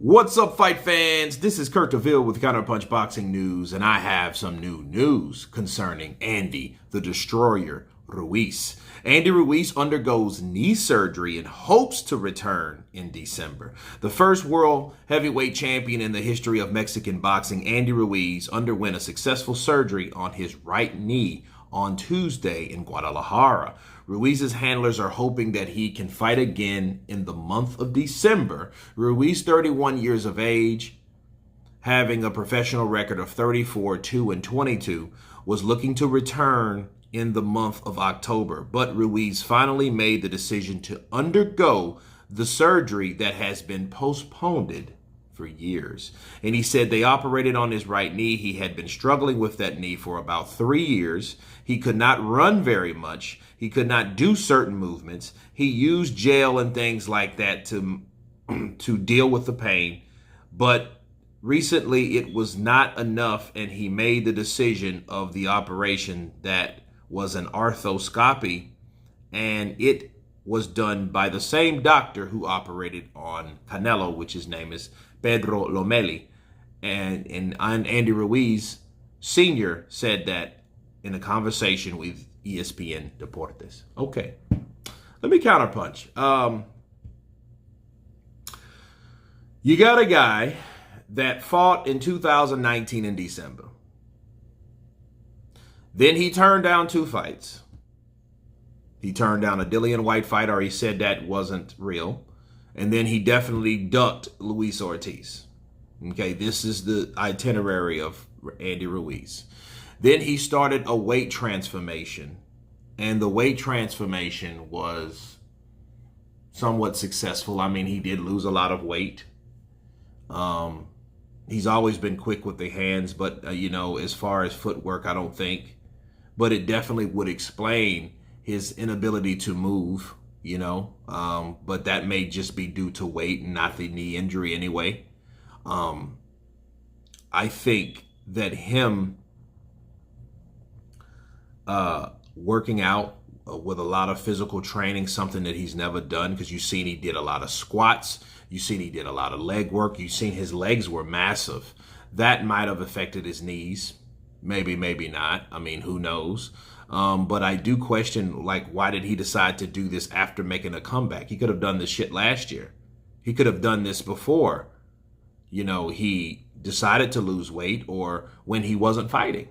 What's up, fight fans? This is Kurt DeVille with Counterpunch Boxing News, and I have some new news concerning Andy the Destroyer Ruiz. Andy Ruiz undergoes knee surgery and hopes to return in December. The first world heavyweight champion in the history of Mexican boxing, Andy Ruiz, underwent a successful surgery on his right knee on Tuesday in Guadalajara. Ruiz's handlers are hoping that he can fight again in the month of December. Ruiz, 31 years of age, having a professional record of 34, 2, and 22, was looking to return in the month of October. But Ruiz finally made the decision to undergo the surgery that has been postponed for years. And he said they operated on his right knee. He had been struggling with that knee for about 3 years. He could not run very much. He could not do certain movements. He used gel and things like that to deal with the pain. But recently it was not enough, and he made the decision of the operation that was an arthroscopy, and it was done by the same doctor who operated on Canelo, which his name is Pedro Lomeli. And Andy Ruiz Sr. said that in a conversation with ESPN Deportes. Okay, let me counterpunch. You got a guy that fought in 2019 in December. Then he turned down 2 fights. He turned down a Dillian White fight, or he said that wasn't real. And then he definitely ducked Luis Ortiz. Okay, this is the itinerary of Andy Ruiz. Then he started a weight transformation. And the weight transformation was somewhat successful. I mean, he did lose a lot of weight. He's always been quick with the hands, but, as far as footwork, I don't think. But it definitely would explain his inability to move, but that may just be due to weight and not the knee injury anyway. I think that him working out with a lot of physical training, something that he's never done, because you've seen he did a lot of squats, you've seen he did a lot of leg work, you've seen his legs were massive. That might have affected his knees. Maybe, maybe not. I mean, who knows? But I do question, why did he decide to do this after making a comeback? He could have done this shit last year. He could have done this before, he decided to lose weight, or when he wasn't fighting.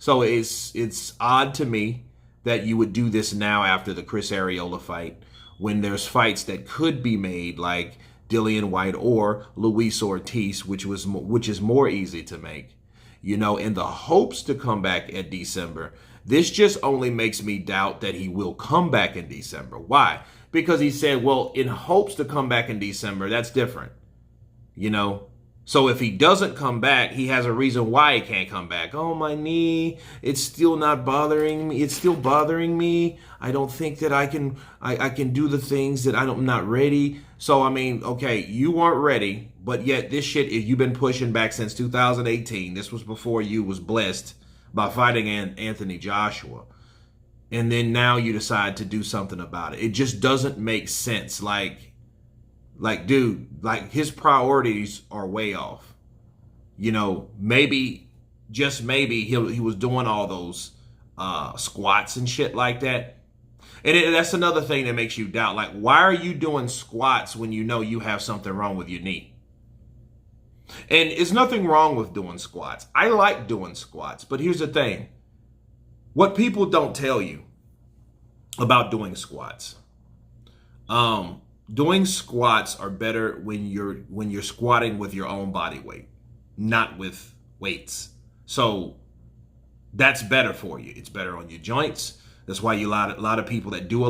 So it's odd to me that you would do this now after the Chris Arreola fight, when there's fights that could be made, like Dillian White or Luis Ortiz, which is more easy to make. In the hopes to come back at December. This just only makes me doubt that he will come back in December. Why? Because he said, well, in hopes to come back in December, that's different. So if he doesn't come back, he has a reason why he can't come back. Oh, my knee, it's still not bothering me. It's still bothering me. I don't think that I can do the things that I'm not ready. So, I mean, okay, you weren't ready, but yet this shit, you've been pushing back since 2018. This was before you was blessed by fighting Anthony Joshua. And then now you decide to do something about it. It just doesn't make sense. Dude, his priorities are way off. Maybe, just maybe, he was doing all those squats and shit like that. And that's another thing that makes you doubt. Why are you doing squats when you know you have something wrong with your knee? And there's nothing wrong with doing squats. I like doing squats. But here's the thing. What people don't tell you about doing squats. Doing squats are better when you're squatting with your own body weight, not with weights. So that's better for you. It's better on your joints. That's why a lot of people that done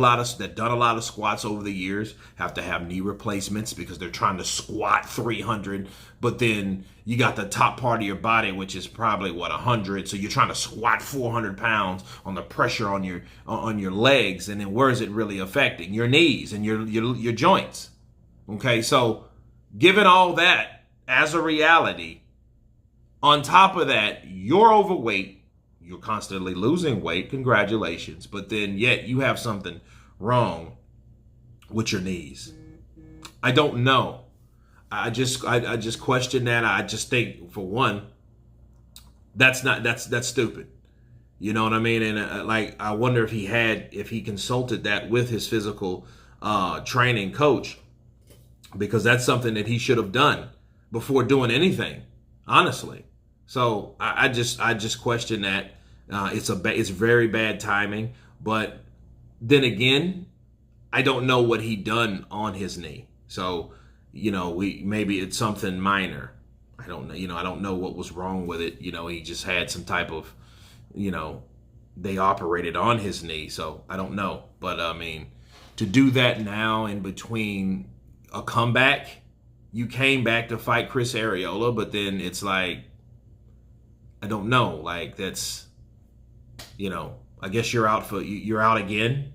a lot of squats over the years have to have knee replacements, because they're trying to squat 300, but then you got the top part of your body, which is probably 100. So you're trying to squat 400 pounds on the pressure on your legs, and then where is it really affecting? Your knees and your joints. Okay, so given all that as a reality, on top of that, you're overweight. You're constantly losing weight. Congratulations. But then yet you have something wrong with your knees. I don't know. I just question that. I just think, for one, that's stupid. You know what I mean? And like, I wonder if he consulted that with his physical training coach, because that's something that he should have done before doing anything, honestly. So I just question that. It's very bad timing. But then again, I don't know what he done on his knee. So, maybe it's something minor. I don't know. I don't know what was wrong with it. He just had some type of, they operated on his knee. So I don't know. But I mean, to do that now in between a comeback, you came back to fight Chris Arreola, but then it's like, I don't know. Like, that's, I guess you're out again.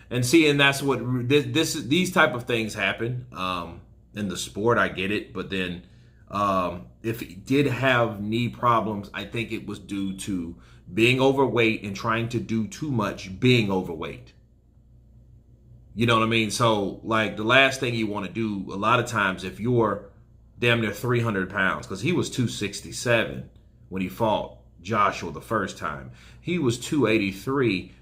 And see, and that's what these type of things happen in the sport. I get it, but then if he did have knee problems, I think it was due to being overweight and trying to do too much being overweight. You know what I mean? So, like, the last thing you want to do a lot of times, if you're damn near 300 pounds, because he was 267 when he fought Joshua the first time. He was 283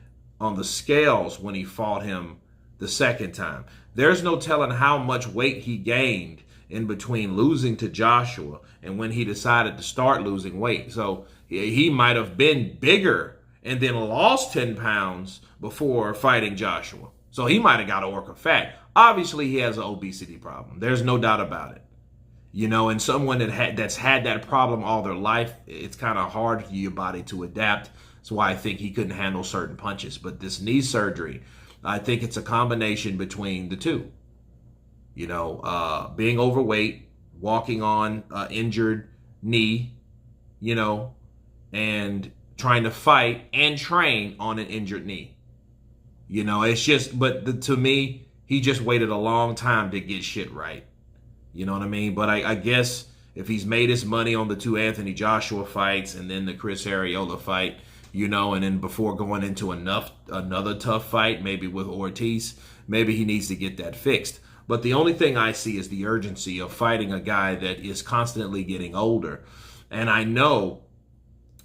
on the scales when he fought him the second time. There's no telling how much weight he gained in between losing to Joshua and when he decided to start losing weight. So he might have been bigger and then lost 10 pounds before fighting Joshua. So he might have got orca fat. Obviously, he has an obesity problem. There's no doubt about it. And someone that's had that problem all their life, it's kind of hard for your body to adapt. That's why I think he couldn't handle certain punches. But this knee surgery, I think it's a combination between the two. Being overweight, walking on an injured knee, and trying to fight and train on an injured knee. It's just, but to me, he just waited a long time to get shit right. You know what I mean? But I guess if he's made his money on the two Anthony Joshua fights and then the Chris Arreola fight, and then before going into another tough fight, maybe with Ortiz, maybe he needs to get that fixed. But the only thing I see is the urgency of fighting a guy that is constantly getting older. And I know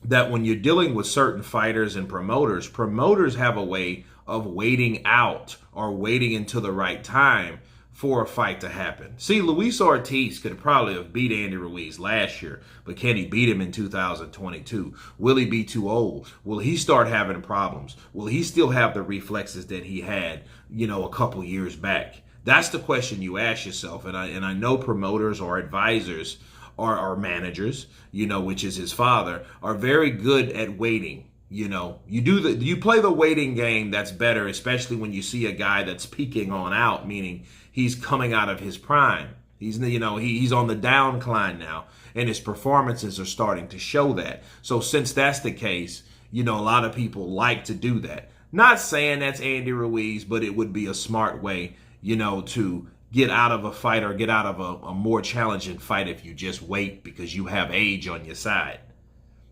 that when you're dealing with certain fighters and promoters have a way of waiting out or waiting until the right time for a fight to happen. See, Luis Ortiz could probably have beat Andy Ruiz last year, but can he beat him in 2022? Will he be too old? Will he start having problems? Will he still have the reflexes that he had, a couple years back? That's the question you ask yourself. And I know promoters or advisors or managers, which is his father, are very good at waiting. You play the waiting game. That's better, especially when you see a guy that's peaking on out, meaning he's coming out of his prime. He's on the downcline now, and his performances are starting to show that. So since that's the case, a lot of people like to do that. Not saying that's Andy Ruiz, but it would be a smart way, to get out of a fight or get out of a more challenging fight if you just wait because you have age on your side,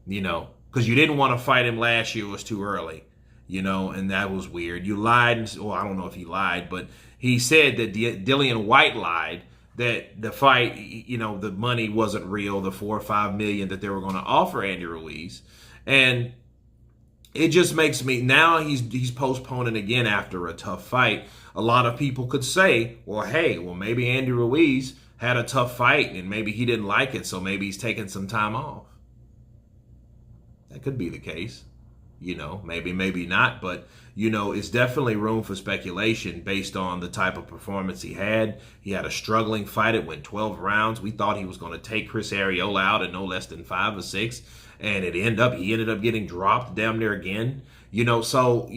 because you didn't want to fight him last year. It was too early, and that was weird. You lied. Well, I don't know if he lied, but he said that Dillian White lied, that the fight, the money wasn't real, the $4 or $5 million that they were going to offer Andy Ruiz. And it just makes me, now he's postponing again after a tough fight. A lot of people could say, well, maybe Andy Ruiz had a tough fight and maybe he didn't like it, so maybe he's taking some time off. That could be the case. Maybe not, but, it's definitely room for speculation based on the type of performance he had. He had a struggling fight. It went 12 rounds. We thought he was going to take Chris Arreola out in no less than 5 or 6, and he ended up getting dropped damn near again. So,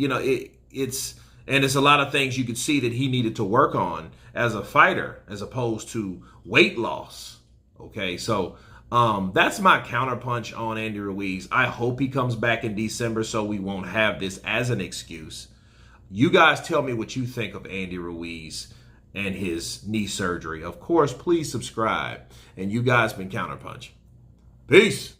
it's a lot of things you could see that he needed to work on as a fighter as opposed to weight loss. Okay, so that's my counterpunch on Andy Ruiz. I hope he comes back in December so we won't have this as an excuse. You guys tell me what you think of Andy Ruiz and his knee surgery. Of course, please subscribe. And you guys been Counterpunch. Peace.